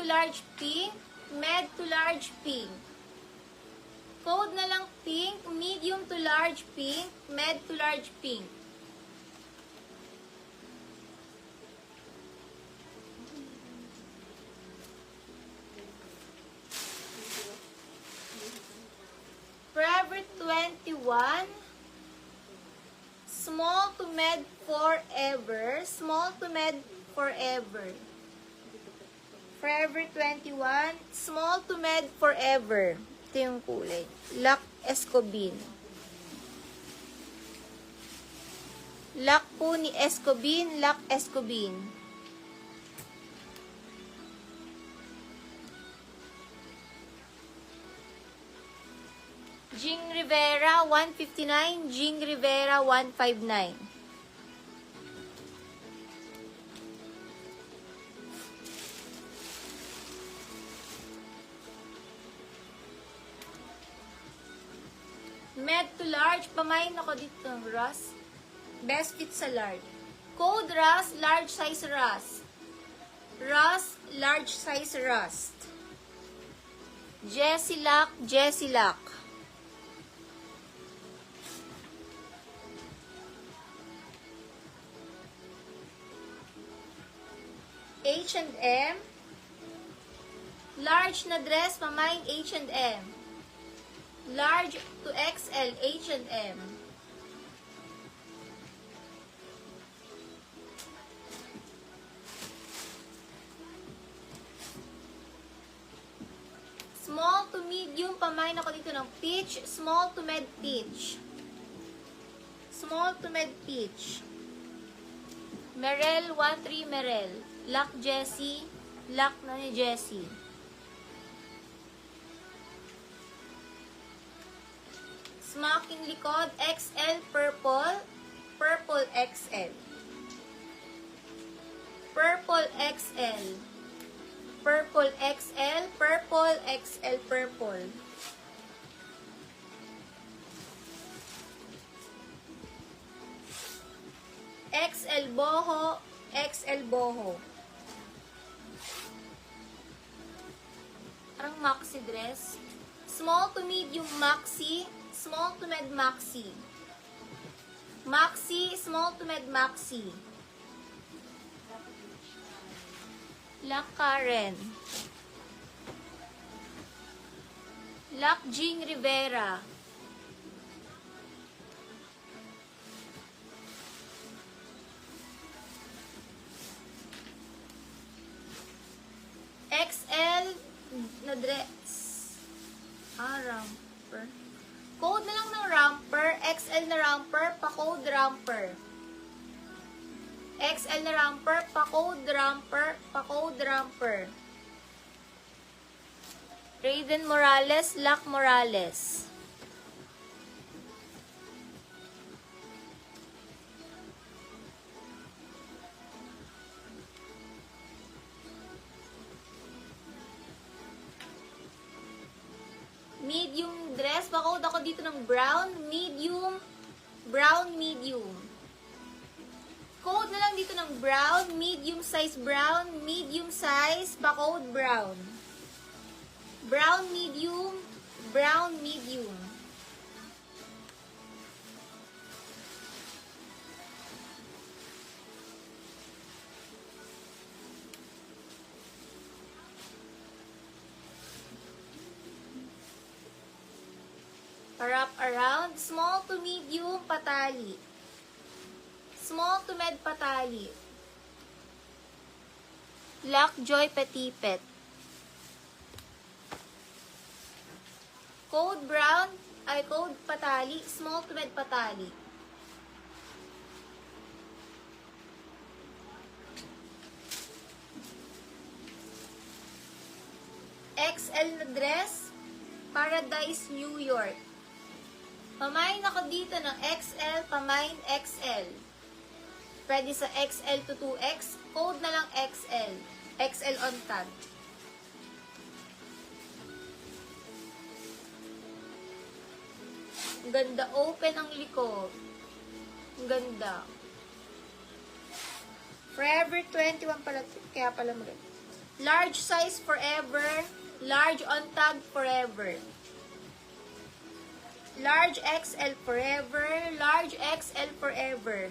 to large pink, med to large pink. Code na lang pink, medium to large pink, med to large pink. Forever 21, small to med forever, small to med forever. Forever 21, small to med forever. Ito yung kulay. Lac Escobin. Lac po ni Escobin, Lac Escobin. Jing Rivera, 159. Jing Rivera, 159. Med to large, pamain ako dito ng Ross. Best fit sa large. Code Ross, large size Ross. Ross, large size Rust. Jessie Lac, Jessie Lac. H&M. Large na dress, pamain H&M. Large to XL, H&M. Small to medium, pamain ako dito ng peach. Small to med peach. Small to med peach. Merrell, 13 Merrell. Lac Jessie. Lac na ni Jessie. Smocking likod, XL purple. Purple XL. Purple XL. Purple XL. Purple XL purple. XL boho. XL boho. Parang maxi dress. Small to medium maxi. Small to med maxi. Maxi, small to med maxi. Lac Karen. Lac Jing Rivera. XL na dress. Romper. Code na lang ng romper. XL na romper, pa-code romper. XL na romper, pa-code romper, pa-code romper. Raiden Morales, Lac Morales. Medium dress. Pa-code ako dito ng brown, medium, brown, medium. Code na lang dito ng brown, medium size, pa-code brown. Brown, medium, brown, medium. Wrap around, small to medium, patali. Small to med, patali. Lac Joy Petipet. Code brown, ay code patali, small to med, patali. XL na dress, Paradise, New York. Pamain ako dito ng XL, pamain XL. Pwede sa XL to 2X, code na lang XL. XL on tag. Ang ganda, open ang likod. Ang ganda. Forever 21 pala, kaya pala maganda. Large size forever. Large on tag forever. Large XL forever. Large XL forever.